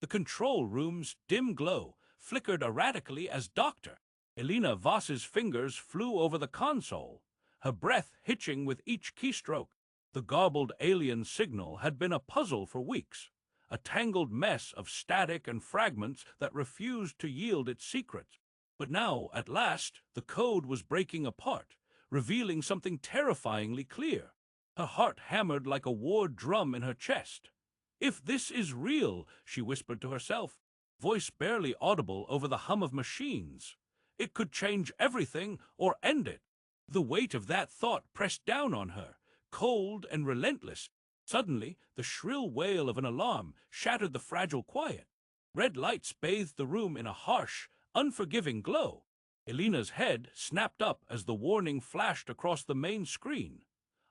The control room's dim glow flickered erratically as Dr. Elena Voss's fingers flew over the console, her breath hitching with each keystroke. The garbled alien signal had been a puzzle for weeks, a tangled mess of static and fragments that refused to yield its secrets. But now, at last, the code was breaking apart, revealing something terrifyingly clear. Her heart hammered like a war drum in her chest. "If this is real," she whispered to herself, voice barely audible over the hum of machines, "it could change everything or end it." The weight of that thought pressed down on her, cold and relentless. Suddenly, the shrill wail of an alarm shattered the fragile quiet. Red lights bathed the room in a harsh, unforgiving glow. Elena's head snapped up as the warning flashed across the main screen.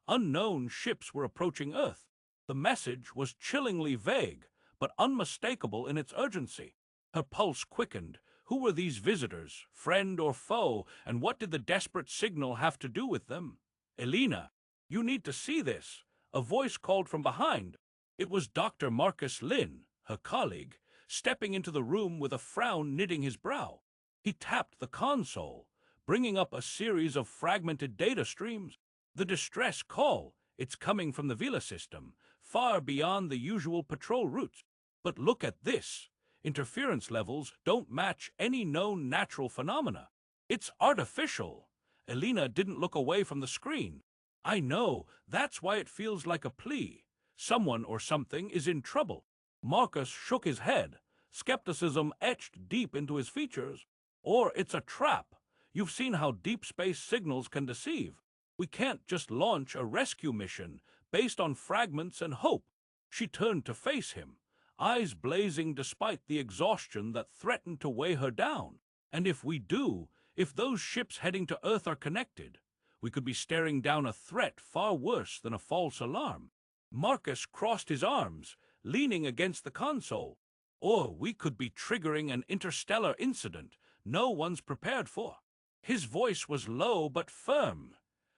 Unknown ships were approaching Earth. The message was chillingly vague, but unmistakable in its urgency. Her pulse quickened. Who were these visitors, friend or foe, and what did the desperate signal have to do with them? "Elena, you need to see this," a voice called from behind. It was Dr. Marcus Lynn, her colleague, stepping into the room with a frown knitting his brow. He tapped the console, bringing up a series of fragmented data streams. The distress call, it's coming from the Vela system, far beyond the usual patrol routes. But look at this. Interference levels don't match any known natural phenomena. It's artificial. Elena didn't look away from the screen. "I know, that's why it feels like a plea. Someone or something is in trouble." Marcus shook his head, skepticism etched deep into his features. "Or it's a trap. You've seen how deep space signals can deceive. We can't just launch a rescue mission based on fragments and hope." She turned to face him, eyes blazing despite the exhaustion that threatened to weigh her down. "And if we do, if those ships heading to Earth are connected, we could be staring down a threat far worse than a false alarm." Marcus crossed his arms, leaning against the console. "Or we could be triggering an interstellar incident no one's prepared for." His voice was low but firm.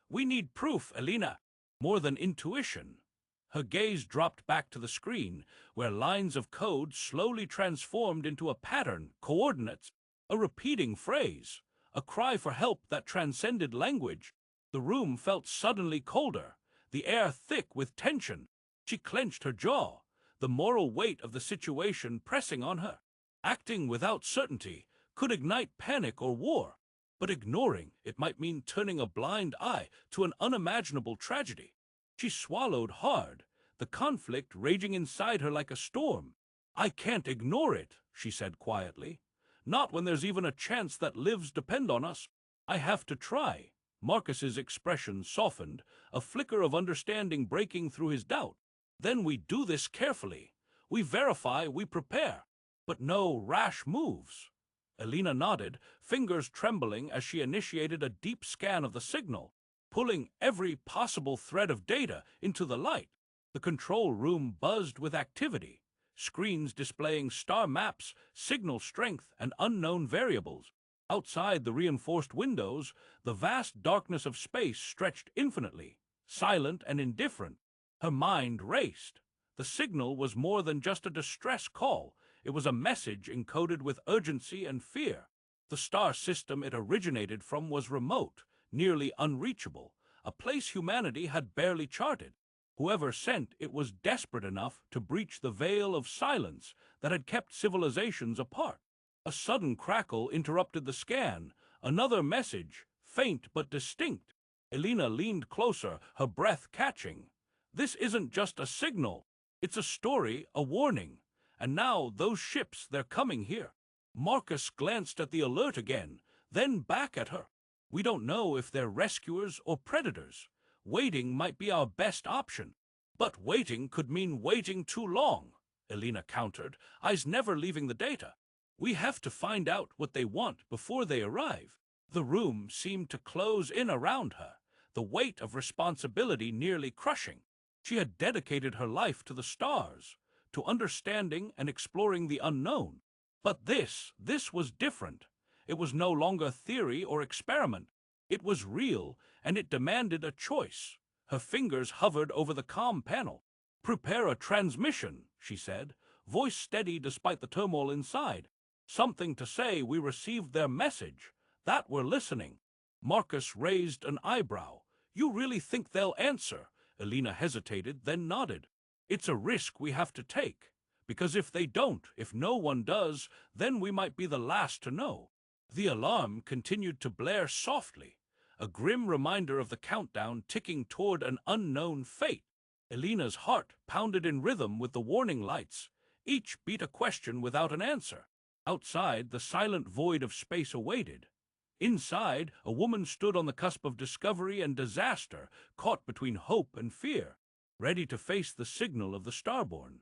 "We need proof, Elena, more than intuition." Her gaze dropped back to the screen, where lines of code slowly transformed into a pattern, coordinates, a repeating phrase, a cry for help that transcended language. The room felt suddenly colder, the air thick with tension. She clenched her jaw, the moral weight of the situation pressing on her. Acting without certainty could ignite panic or war, but ignoring it might mean turning a blind eye to an unimaginable tragedy. She swallowed hard, the conflict raging inside her like a storm. "I can't ignore it," she said quietly. "Not when there's even a chance that lives depend on us. I have to try." Marcus's expression softened, a flicker of understanding breaking through his doubt. "Then we do this carefully. We verify, we prepare. But no rash moves." Elena nodded, fingers trembling as she initiated a deep scan of the signal, pulling every possible thread of data into the light. The control room buzzed with activity, screens displaying star maps, signal strength, and unknown variables. Outside the reinforced windows, the vast darkness of space stretched infinitely, silent and indifferent. Her mind raced. The signal was more than just a distress call. It was a message encoded with urgency and fear. The star system it originated from was remote, nearly unreachable, a place humanity had barely charted. Whoever sent it was desperate enough to breach the veil of silence that had kept civilizations apart. A sudden crackle interrupted the scan, another message, faint but distinct. Elena leaned closer, her breath catching. "This isn't just a signal. It's a story, a warning. And now those ships, they're coming here." Marcus glanced at the alert again, then back at her. "We don't know if they're rescuers or predators. Waiting might be our best option." "But waiting could mean waiting too long," Elena countered, eyes never leaving the data. "We have to find out what they want before they arrive." The room seemed to close in around her, the weight of responsibility nearly crushing. She had dedicated her life to the stars, to understanding and exploring the unknown. But this was different. It was no longer theory or experiment. It was real, and it demanded a choice. Her fingers hovered over the comm panel. "Prepare a transmission," she said, voice steady despite the turmoil inside. Something to say we received their message, that we're listening. Marcus raised an eyebrow. You really think they'll answer? Elena hesitated, then nodded. It's a risk we have to take, because if they don't, if no one does, then we might be the last to know. The alarm continued to blare softly, a grim reminder of the countdown ticking toward an unknown fate. Elena's heart pounded in rhythm with the warning lights, each beat a question without an answer. Outside, the silent void of space awaited. Inside, a woman stood on the cusp of discovery and disaster, caught between hope and fear, ready to face the signal of the starborn.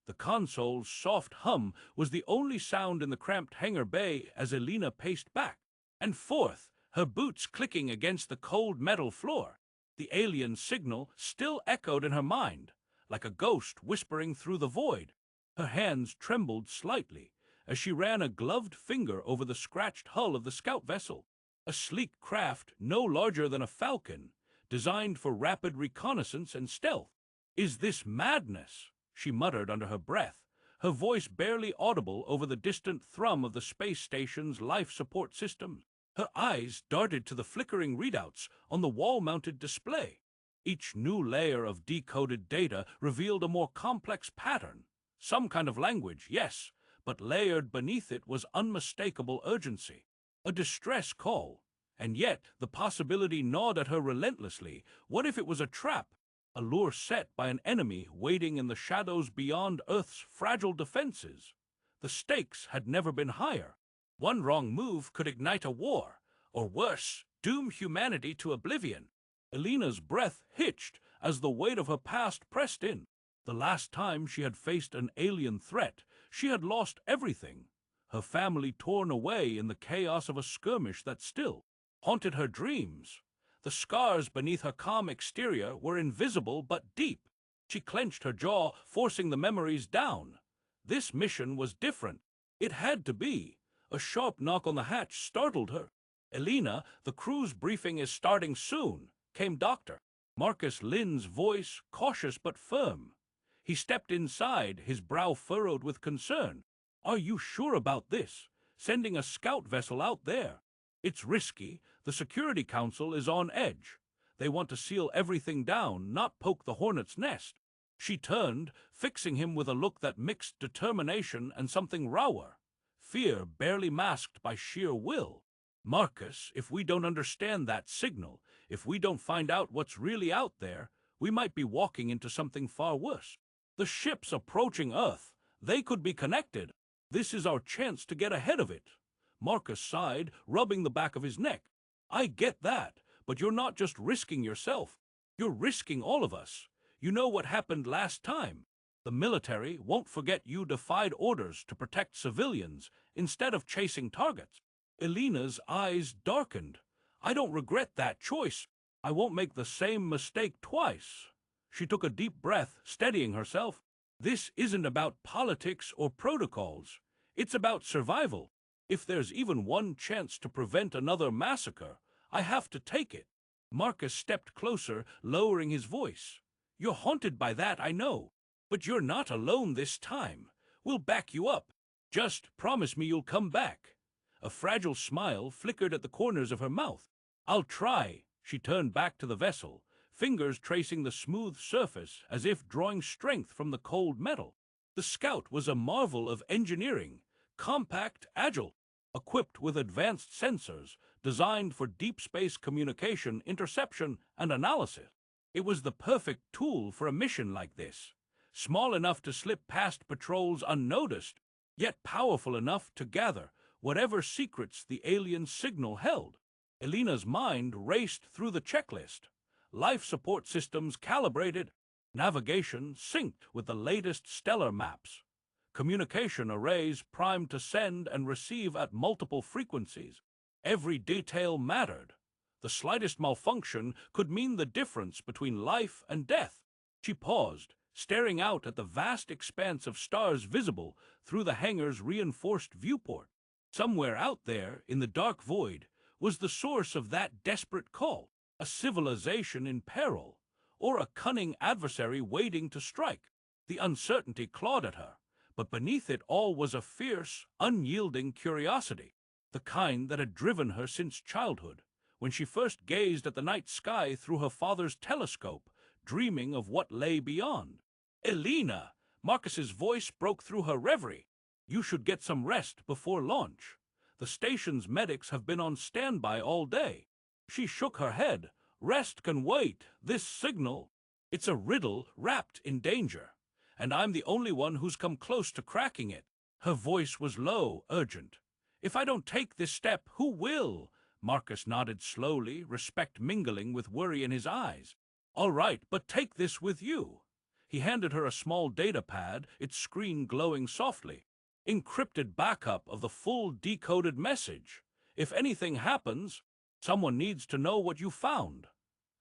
The console's soft hum was the only sound in the cramped hangar bay as Elena paced back and forth, her boots clicking against the cold metal floor. The alien signal still echoed in her mind, like a ghost whispering through the void. Her hands trembled slightly as she ran a gloved finger over the scratched hull of the scout vessel, a sleek craft no larger than a falcon, designed for rapid reconnaissance and stealth. "Is this madness?" she muttered under her breath, her voice barely audible over the distant thrum of the space station's life support systems. Her eyes darted to the flickering readouts on the wall-mounted display. Each new layer of decoded data revealed a more complex pattern. Some kind of language, yes, but layered beneath it was unmistakable urgency. A distress call, and yet the possibility gnawed at her relentlessly. What if it was a trap? A lure set by an enemy waiting in the shadows beyond Earth's fragile defenses? The stakes had never been higher. One wrong move could ignite a war, or worse, doom humanity to oblivion. Elena's breath hitched as the weight of her past pressed in. The last time she had faced an alien threat, she had lost everything. Her family torn away in the chaos of a skirmish that still haunted her dreams. The scars beneath her calm exterior were invisible but deep. She clenched her jaw, forcing the memories down. This mission was different. It had to be. A sharp knock on the hatch startled her. "Elena, the crew's briefing is starting soon," came Dr. Marcus Lynn's voice, cautious but firm. He stepped inside, his brow furrowed with concern. "Are you sure about this? Sending a scout vessel out there? It's risky. The Security Council is on edge. They want to seal everything down, not poke the hornet's nest." She turned, fixing him with a look that mixed determination and something rawer, fear barely masked by sheer will. "Marcus, if we don't understand that signal, if we don't find out what's really out there, we might be walking into something far worse. The ship's approaching Earth. They could be connected. This is our chance to get ahead of it." Marcus sighed, rubbing the back of his neck. "I get that, but you're not just risking yourself. You're risking all of us. You know what happened last time. The military won't forget you defied orders to protect civilians instead of chasing targets." Elena's eyes darkened. "I don't regret that choice. I won't make the same mistake twice." She took a deep breath, steadying herself. "This isn't about politics or protocols. It's about survival. If there's even one chance to prevent another massacre, I have to take it." Marcus stepped closer, lowering his voice. "You're haunted by that, I know. But you're not alone this time. We'll back you up. Just promise me you'll come back." A fragile smile flickered at the corners of her mouth. "I'll try." She turned back to the vessel, fingers tracing the smooth surface as if drawing strength from the cold metal. The Scout was a marvel of engineering, compact, agile, equipped with advanced sensors designed for deep space communication, interception, and analysis. It was the perfect tool for a mission like this, small enough to slip past patrols unnoticed, yet powerful enough to gather whatever secrets the alien signal held. Elena's mind raced through the checklist. Life support systems calibrated, navigation synced with the latest stellar maps, communication arrays primed to send and receive at multiple frequencies. Every detail mattered. The slightest malfunction could mean the difference between life and death. She paused, staring out at the vast expanse of stars visible through the hangar's reinforced viewport. Somewhere out there, in the dark void, was the source of that desperate call, a civilization in peril, or a cunning adversary waiting to strike. The uncertainty clawed at her, but beneath it all was a fierce, unyielding curiosity, the kind that had driven her since childhood, when she first gazed at the night sky through her father's telescope, dreaming of what lay beyond. "Elena!" Marcus's voice broke through her reverie. "You should get some rest before launch. The station's medics have been on standby all day." She shook her head. "Rest can wait. This signal, it's a riddle wrapped in danger, and I'm the only one who's come close to cracking it." Her voice was low, urgent. "If I don't take this step, who will?" Marcus nodded slowly, respect mingling with worry in his eyes. "All right, but take this with you." He handed her a small data pad, its screen glowing softly. "Encrypted backup of the full decoded message. If anything happens, someone needs to know what you found."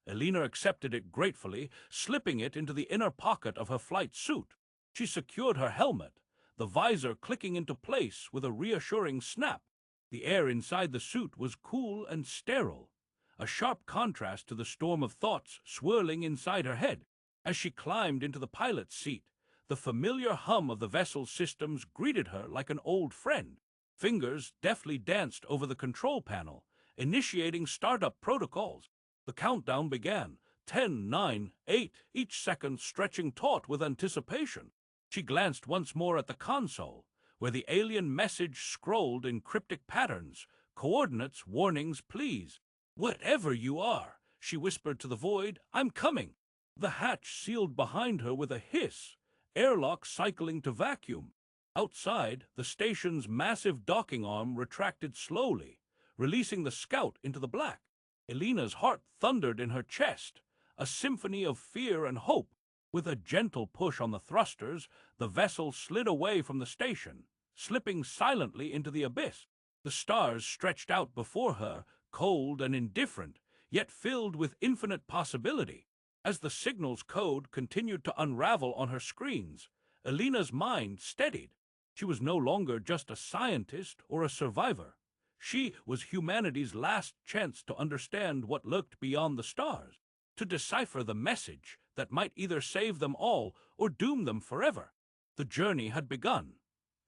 Elena accepted it gratefully, slipping it into the inner pocket of her flight suit. She secured her helmet, the visor clicking into place with a reassuring snap. The air inside the suit was cool and sterile, a sharp contrast to the storm of thoughts swirling inside her head. As she climbed into the pilot's seat, the familiar hum of the vessel's systems greeted her like an old friend. Fingers deftly danced over the control panel, initiating startup protocols. The countdown began, 10, 9, 8, each second stretching taut with anticipation. She glanced once more at the console, where the alien message scrolled in cryptic patterns, coordinates, warnings, please. "Whatever you are," she whispered to the void, "I'm coming." The hatch sealed behind her with a hiss, airlock cycling to vacuum. Outside, the station's massive docking arm retracted slowly, releasing the scout into the black. Elena's heart thundered in her chest, a symphony of fear and hope. With a gentle push on the thrusters, the vessel slid away from the station, slipping silently into the abyss. The stars stretched out before her, cold and indifferent, yet filled with infinite possibility. As the signal's code continued to unravel on her screens, Elena's mind steadied. She was no longer just a scientist or a survivor. She was humanity's last chance to understand what lurked beyond the stars, to decipher the message that might either save them all or doom them forever. The journey had begun.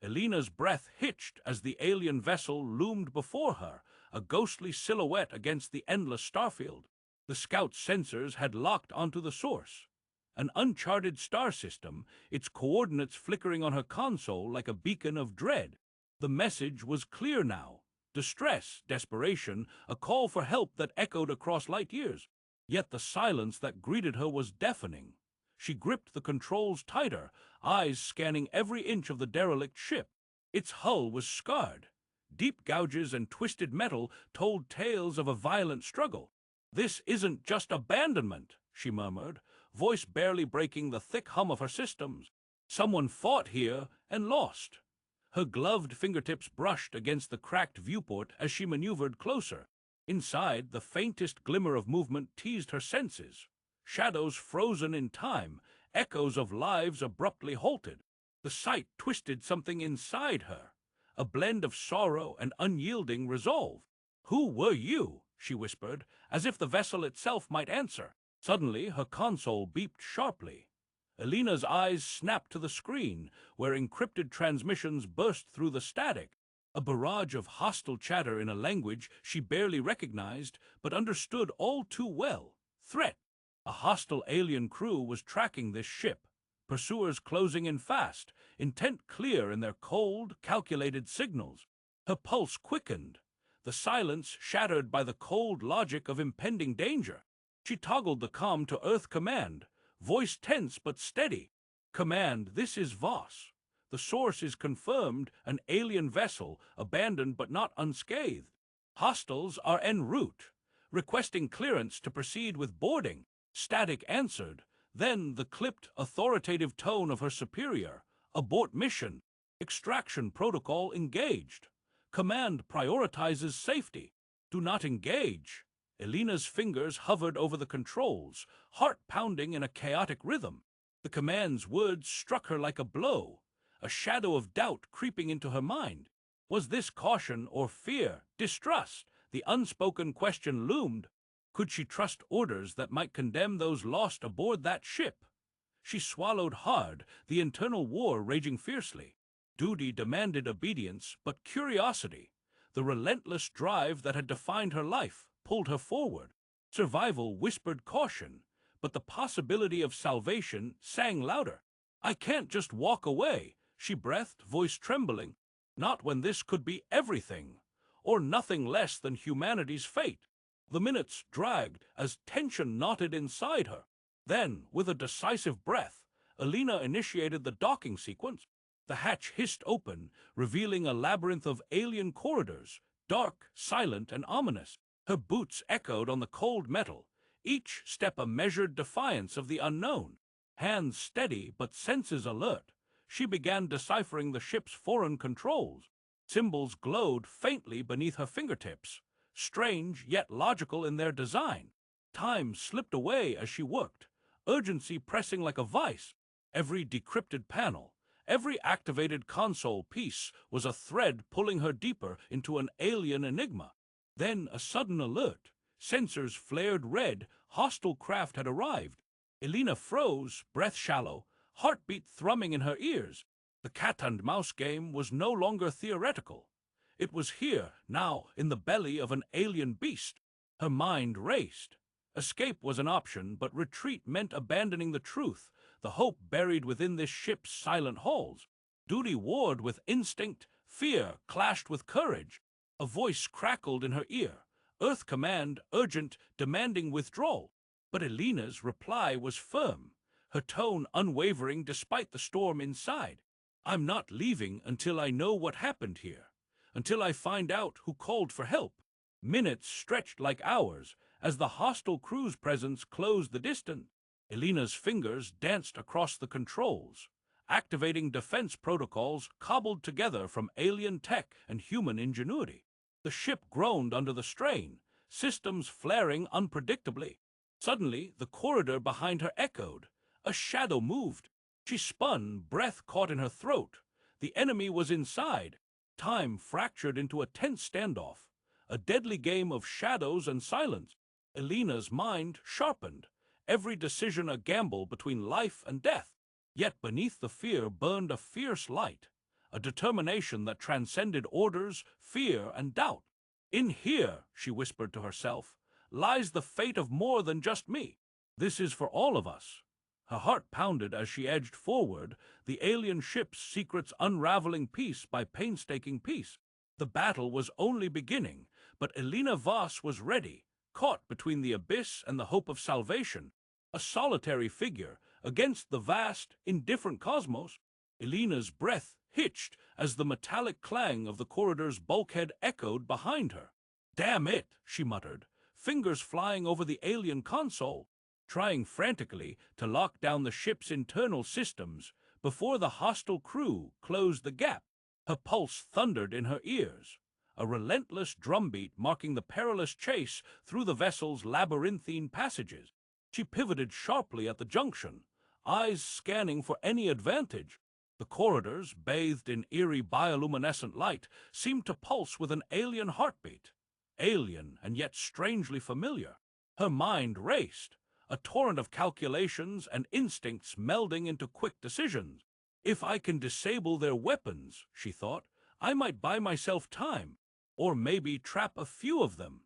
Elena's breath hitched as the alien vessel loomed before her, a ghostly silhouette against the endless starfield. The scout's sensors had locked onto the source, an uncharted star system, its coordinates flickering on her console like a beacon of dread. The message was clear now. Distress, desperation, a call for help that echoed across light years. Yet the silence that greeted her was deafening. She gripped the controls tighter, eyes scanning every inch of the derelict ship. Its hull was scarred. Deep gouges and twisted metal told tales of a violent struggle. "This isn't just abandonment," she murmured, voice barely breaking the thick hum of her systems. "Someone fought here and lost." Her gloved fingertips brushed against the cracked viewport as she maneuvered closer. Inside, the faintest glimmer of movement teased her senses. Shadows frozen in time, echoes of lives abruptly halted. The sight twisted something inside her, a blend of sorrow and unyielding resolve. "Who were you?" she whispered, as if the vessel itself might answer. Suddenly, her console beeped sharply. Elena's eyes snapped to the screen, where encrypted transmissions burst through the static. A barrage of hostile chatter in a language she barely recognized, but understood all too well. Threat. A hostile alien crew was tracking this ship, pursuers closing in fast, intent clear in their cold, calculated signals. Her pulse quickened, the silence shattered by the cold logic of impending danger. She toggled the comm to Earth Command, voice tense but steady. "Command, this is Voss. The source is confirmed, an alien vessel, abandoned but not unscathed. Hostiles are en route, requesting clearance to proceed with boarding." Static answered, then the clipped, authoritative tone of her superior. "Abort mission. Extraction protocol engaged. Command prioritizes safety. Do not engage." Elena's fingers hovered over the controls, heart pounding in a chaotic rhythm. The command's words struck her like a blow, a shadow of doubt creeping into her mind. Was this caution or fear, distrust? The unspoken question loomed. Could she trust orders that might condemn those lost aboard that ship? She swallowed hard, the internal war raging fiercely. Duty demanded obedience, but curiosity, the relentless drive that had defined her life, pulled her forward. Survival whispered caution, but the possibility of salvation sang louder. I can't just walk away, she breathed, voice trembling. Not when this could be everything, or nothing less than humanity's fate. The minutes dragged as tension knotted inside her. Then, with a decisive breath, Alina initiated the docking sequence. The hatch hissed open, revealing a labyrinth of alien corridors, dark, silent, and ominous. Her boots echoed on the cold metal, each step a measured defiance of the unknown. Hands steady but senses alert, she began deciphering the ship's foreign controls. Symbols glowed faintly beneath her fingertips, strange yet logical in their design. Time slipped away as she worked, urgency pressing like a vice. Every decrypted panel, every activated console piece was a thread pulling her deeper into an alien enigma. Then a sudden alert. Sensors flared red. Hostile craft had arrived. Alina froze, breath shallow, heartbeat thrumming in her ears. The cat-and-mouse game was no longer theoretical. It was here, now, in the belly of an alien beast. Her mind raced. Escape was an option, but retreat meant abandoning the truth, the hope buried within this ship's silent halls. Duty warred with instinct, fear clashed with courage. A voice crackled in her ear, Earth command, urgent, demanding withdrawal. But Alina's reply was firm, her tone unwavering despite the storm inside. I'm not leaving until I know what happened here, until I find out who called for help. Minutes stretched like hours as the hostile crew's presence closed the distance. Alina's fingers danced across the controls, activating defense protocols cobbled together from alien tech and human ingenuity. The ship groaned under the strain, systems flaring unpredictably. Suddenly, the corridor behind her echoed. A shadow moved. She spun, breath caught in her throat. The enemy was inside. Time fractured into a tense standoff, a deadly game of shadows and silence. Alina's mind sharpened, every decision a gamble between life and death. Yet beneath the fear burned a fierce light, a determination that transcended orders, fear, and doubt. In here, she whispered to herself, lies the fate of more than just me. This is for all of us. Her heart pounded as she edged forward, the alien ship's secrets unraveling piece by painstaking piece. The battle was only beginning, but Alina Voss was ready, caught between the abyss and the hope of salvation. A solitary figure against the vast, indifferent cosmos. Alina's breath hitched as the metallic clang of the corridor's bulkhead echoed behind her. Damn it, she muttered, fingers flying over the alien console, trying frantically to lock down the ship's internal systems before the hostile crew closed the gap. Her pulse thundered in her ears, a relentless drumbeat marking the perilous chase through the vessel's labyrinthine passages. She pivoted sharply at the junction, eyes scanning for any advantage. The corridors, bathed in eerie bioluminescent light, seemed to pulse with an alien heartbeat. Alien and yet strangely familiar. Her mind raced, a torrent of calculations and instincts melding into quick decisions. If I can disable their weapons, she thought, I might buy myself time, or maybe trap a few of them.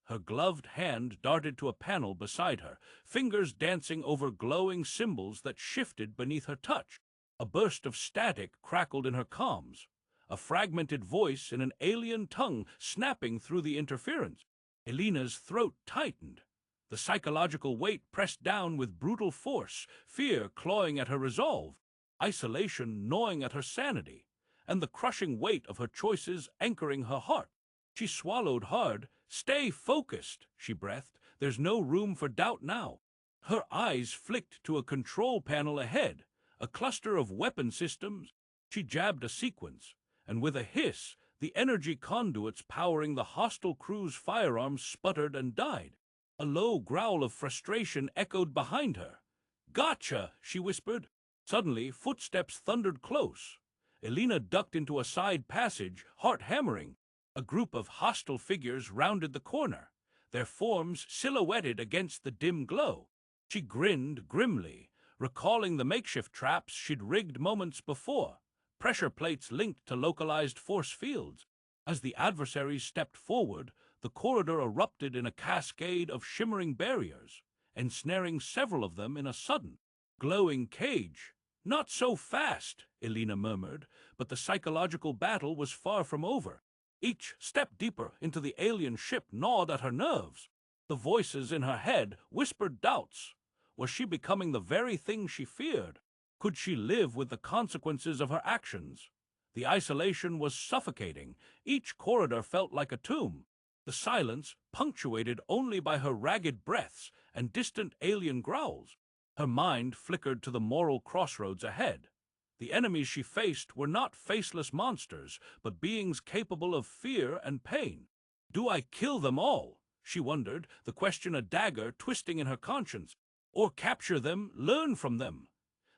Her gloved hand darted to a panel beside her, fingers dancing over glowing symbols that shifted beneath her touch. A burst of static crackled in her comms, a fragmented voice in an alien tongue snapping through the interference. Alina's throat tightened. The psychological weight pressed down with brutal force, fear clawing at her resolve, isolation gnawing at her sanity, and the crushing weight of her choices anchoring her heart. She swallowed hard. Stay focused, she breathed. There's no room for doubt now. Her eyes flicked to a control panel ahead, a cluster of weapon systems. She jabbed a sequence, and with a hiss, the energy conduits powering the hostile crew's firearms sputtered and died. A low growl of frustration echoed behind her. Gotcha, she whispered. Suddenly, footsteps thundered close. Alina ducked into a side passage, heart hammering. A group of hostile figures rounded the corner, their forms silhouetted against the dim glow. She grinned grimly, recalling the makeshift traps she'd rigged moments before. pressure plates linked to localized force fields. As the adversaries stepped forward, the corridor erupted in a cascade of shimmering barriers, ensnaring several of them in a sudden, glowing cage. "Not so fast," Elena murmured, but the psychological battle was far from over. Each step deeper into the alien ship gnawed at her nerves. The voices in her head whispered doubts. Was she becoming the very thing she feared? Could she live with the consequences of her actions? The isolation was suffocating. Each corridor felt like a tomb. The silence, punctuated only by her ragged breaths and distant alien growls. Her mind flickered to the moral crossroads ahead. The enemies she faced were not faceless monsters, but beings capable of fear and pain. "Do I kill them all?" she wondered, the question a dagger twisting in her conscience. "Or capture them, learn from them?"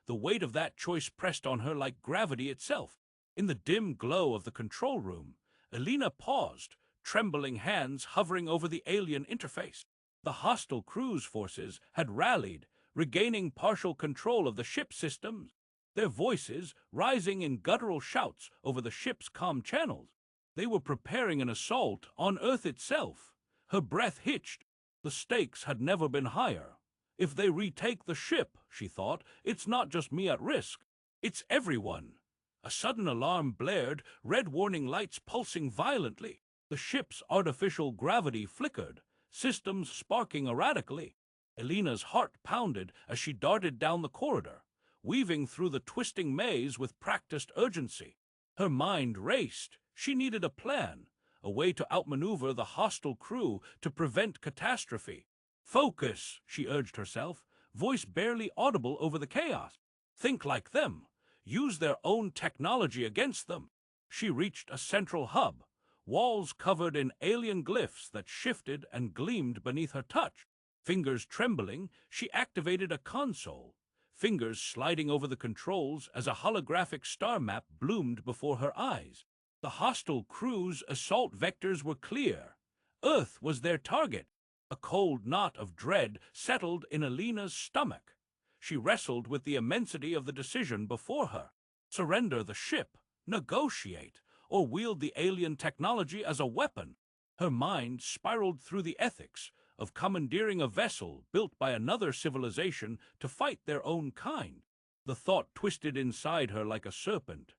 The weight of that choice pressed on her like gravity itself. In the dim glow of the control room, Elena paused, trembling hands hovering over the alien interface. The hostile cruise forces had rallied, regaining partial control of the ship systems, their voices rising in guttural shouts over the ship's comm channels. They were preparing an assault on Earth itself. Her breath hitched. The stakes had never been higher. If they retake the ship, she thought, it's not just me at risk. It's everyone. A sudden alarm blared, red warning lights pulsing violently. The ship's artificial gravity flickered, systems sparking erratically. Elena's heart pounded as she darted down the corridor, weaving through the twisting maze with practiced urgency. Her mind raced. She needed a plan, a way to outmaneuver the hostile crew to prevent catastrophe. "Focus," she urged herself, voice barely audible over the chaos. "Think like them. Use their own technology against them." She reached a central hub, walls covered in alien glyphs that shifted and gleamed beneath her touch. Fingers trembling, she activated a console, fingers sliding over the controls as a holographic star map bloomed before her eyes. The hostile crew's assault vectors were clear. Earth was their target. A cold knot of dread settled in Elena's stomach. She wrestled with the immensity of the decision before her. Surrender the ship, negotiate, or wield the alien technology as a weapon. Her mind spiraled through the ethics of commandeering a vessel built by another civilization to fight their own kind. The thought twisted inside her like a serpent.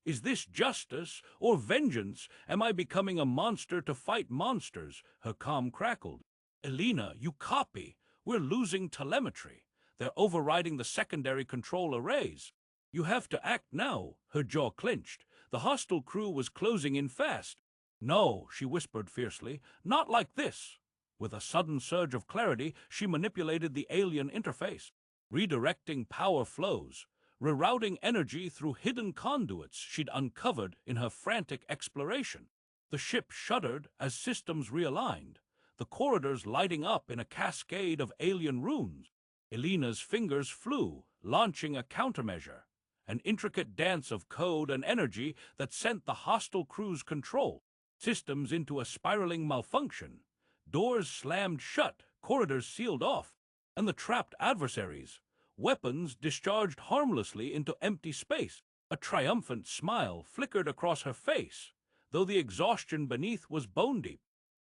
Is this justice or vengeance? Am I becoming a monster to fight monsters? Her calm crackled. "Elena, you copy. We're losing telemetry. They're overriding the secondary control arrays. You have to act now." Her jaw clenched. The hostile crew was closing in fast. "No," she whispered fiercely, "not like this." With a sudden surge of clarity, she manipulated the alien interface, redirecting power flows, rerouting energy through hidden conduits she'd uncovered in her frantic exploration. The ship shuddered as systems realigned, the corridors lighting up in a cascade of alien runes. Elena's fingers flew, launching a countermeasure, an intricate dance of code and energy that sent the hostile crew's control systems into a spiraling malfunction. Doors slammed shut, corridors sealed off, and the trapped adversaries, weapons discharged harmlessly into empty space. A triumphant smile flickered across her face, though the exhaustion beneath was bone-deep.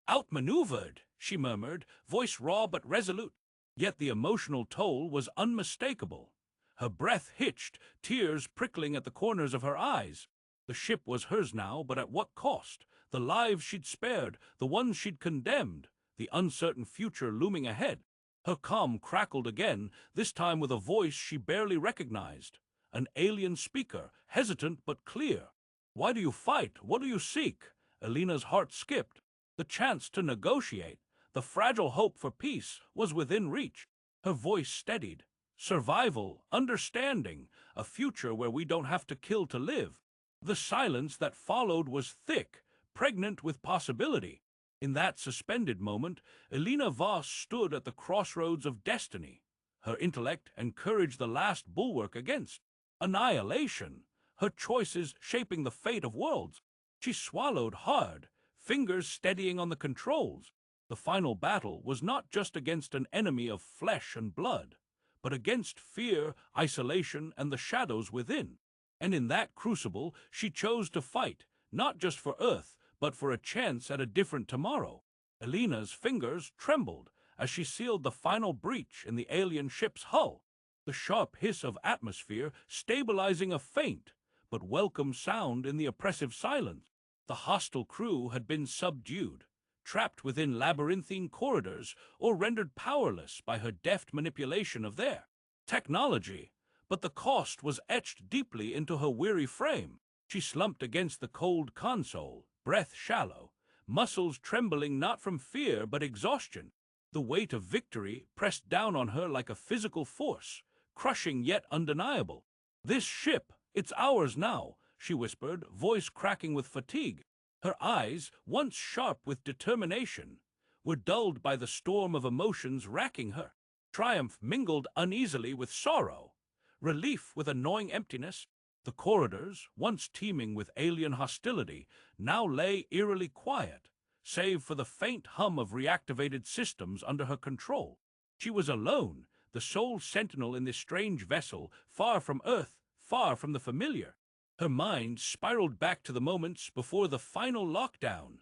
"Outmaneuvered," she murmured, voice raw but resolute. Yet the emotional toll was unmistakable. Her breath hitched, tears prickling at the corners of her eyes. The ship was hers now, but at what cost? The lives she'd spared, the ones she'd condemned, the uncertain future looming ahead. Her calm crackled again, this time with a voice she barely recognized. An alien speaker, hesitant but clear. "Why do you fight? What do you seek?" Elena's heart skipped. The chance to negotiate, the fragile hope for peace, was within reach. Her voice steadied. "Survival, understanding, a future where we don't have to kill to live." The silence that followed was thick, pregnant with possibility. In that suspended moment, Elena Voss stood at the crossroads of destiny, her intellect and courage the last bulwark against annihilation, her choices shaping the fate of worlds. She swallowed hard, fingers steadying on the controls. The final battle was not just against an enemy of flesh and blood, but against fear, isolation, and the shadows within. And in that crucible, she chose to fight, not just for Earth, but for a chance at a different tomorrow. Elena's fingers trembled as she sealed the final breach in the alien ship's hull, the sharp hiss of atmosphere stabilizing a faint but welcome sound in the oppressive silence. The hostile crew had been subdued, trapped within labyrinthine corridors, or rendered powerless by her deft manipulation of their technology. But the cost was etched deeply into her weary frame. She slumped against the cold console, breath shallow, muscles trembling not from fear but exhaustion. The weight of victory pressed down on her like a physical force, crushing yet undeniable. "This ship, it's ours now," she whispered, voice cracking with fatigue. Her eyes, once sharp with determination, were dulled by the storm of emotions racking her. Triumph mingled uneasily with sorrow, relief with a gnawing emptiness. The corridors, once teeming with alien hostility, now lay eerily quiet, save for the faint hum of reactivated systems under her control. She was alone, the sole sentinel in this strange vessel, far from Earth, far from the familiar. Her mind spiraled back to the moments before the final lockdown,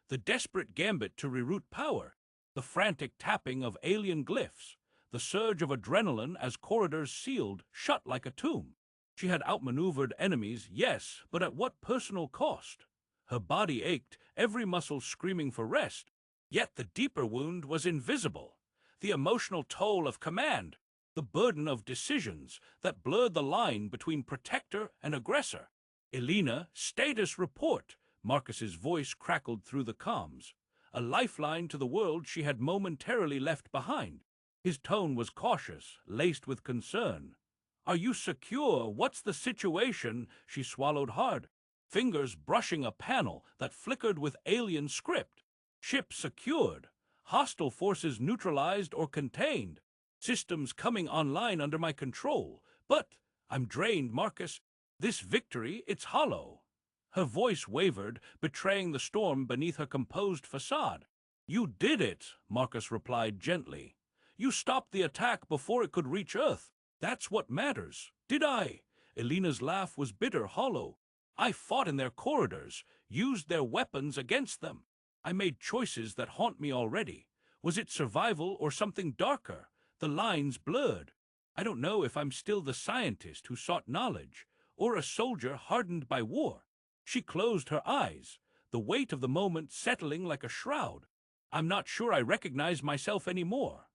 the desperate gambit to reroute power, the frantic tapping of alien glyphs, the surge of adrenaline as corridors sealed, shut like a tomb. She had outmaneuvered enemies, yes, but at what personal cost? Her body ached, every muscle screaming for rest. Yet the deeper wound was invisible, the emotional toll of command, the burden of decisions that blurred the line between protector and aggressor. "Elena, status report," Marcus's voice crackled through the comms, a lifeline to the world she had momentarily left behind. His tone was cautious, laced with concern. "Are you secure? What's the situation?" She swallowed hard, fingers brushing a panel that flickered with alien script. "Ship secured. Hostile forces neutralized or contained. Systems coming online under my control. But I'm drained, Marcus. This victory, it's hollow." Her voice wavered, betraying the storm beneath her composed facade. "You did it," Marcus replied gently. "You stopped the attack before it could reach Earth. That's what matters." "Did I?" Elena's laugh was bitter, hollow. "I fought in their corridors, used their weapons against them. I made choices that haunt me already. Was it survival or something darker? The lines blurred. I don't know if I'm still the scientist who sought knowledge, or a soldier hardened by war." She closed her eyes, the weight of the moment settling like a shroud. "I'm not sure I recognize myself anymore."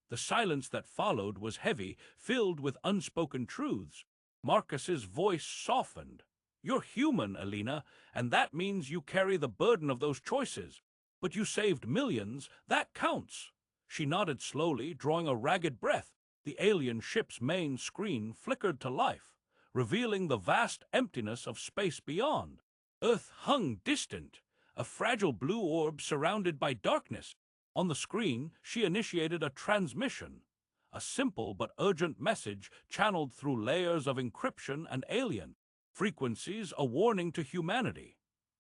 The silence that followed was heavy, filled with unspoken truths. Marcus's voice softened. "You're human, Elena, and that means you carry the burden of those choices. But you saved millions, that counts." She nodded slowly, drawing a ragged breath. The alien ship's main screen flickered to life, revealing the vast emptiness of space beyond. Earth hung distant, a fragile blue orb surrounded by darkness. On the screen, she initiated a transmission, a simple but urgent message channeled through layers of encryption and alien frequencies, a warning to humanity.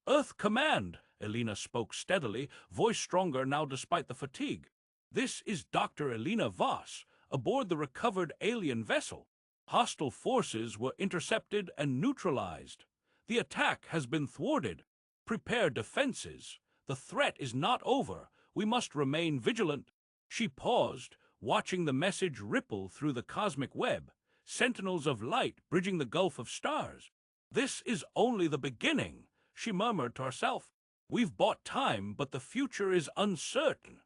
"Earth Command," Elena spoke steadily, voice stronger now despite the fatigue. "This is Dr. Elena Voss, aboard the recovered alien vessel. Hostile forces were intercepted and neutralized. The attack has been thwarted. Prepare defenses. The threat is not over. We must remain vigilant." She paused, watching the message ripple through the cosmic web, sentinels of light bridging the gulf of stars. "This is only the beginning," she murmured to herself. "We've bought time, but the future is uncertain."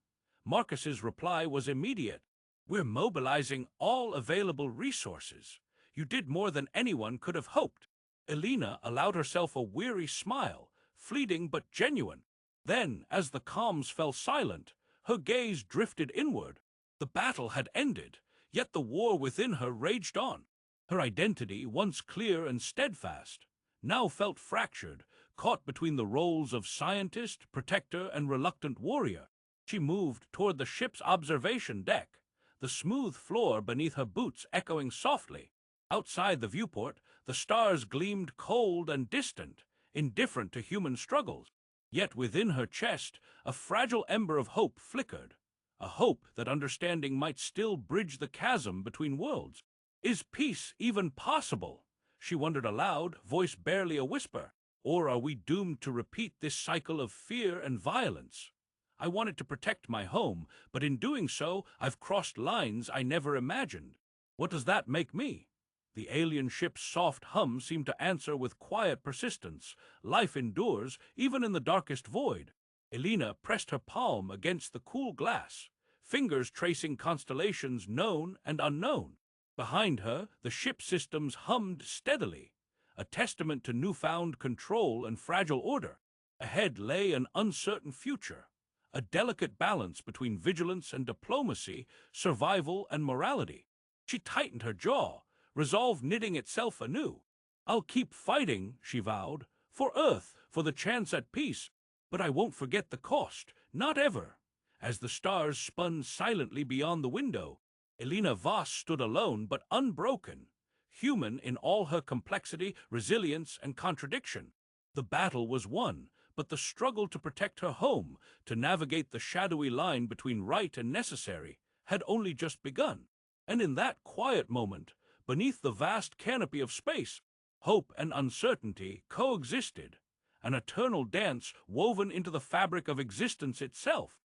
Marcus's reply was immediate. "We're mobilizing all available resources. You did more than anyone could have hoped." Elena allowed herself a weary smile, fleeting but genuine. Then, as the comms fell silent, her gaze drifted inward. The battle had ended, yet the war within her raged on. Her identity, once clear and steadfast, now felt fractured, caught between the roles of scientist, protector, and reluctant warrior. She moved toward the ship's observation deck, the smooth floor beneath her boots echoing softly. Outside the viewport, the stars gleamed cold and distant, indifferent to human struggles. Yet within her chest, a fragile ember of hope flickered, a hope that understanding might still bridge the chasm between worlds. "Is peace even possible?" she wondered aloud, voice barely a whisper. Or are we doomed to repeat this cycle of fear and violence? I wanted to protect my home, but in doing so, I've crossed lines I never imagined. What does that make me? The alien ship's soft hum seemed to answer with quiet persistence. Life endures, even in the darkest void. Elena pressed her palm against the cool glass, fingers tracing constellations known and unknown. Behind her, the ship systems hummed steadily, a testament to newfound control and fragile order. Ahead lay an uncertain future, a delicate balance between vigilance and diplomacy, survival and morality. She tightened her jaw, resolve knitting itself anew. I'll keep fighting, she vowed, for Earth, for the chance at peace, but I won't forget the cost, not ever. As the stars spun silently beyond the window, Elena Voss stood alone but unbroken, human in all her complexity, resilience, and contradiction. The battle was won, but the struggle to protect her home, to navigate the shadowy line between right and necessary, had only just begun. And in that quiet moment, beneath the vast canopy of space, hope and uncertainty coexisted, an eternal dance woven into the fabric of existence itself.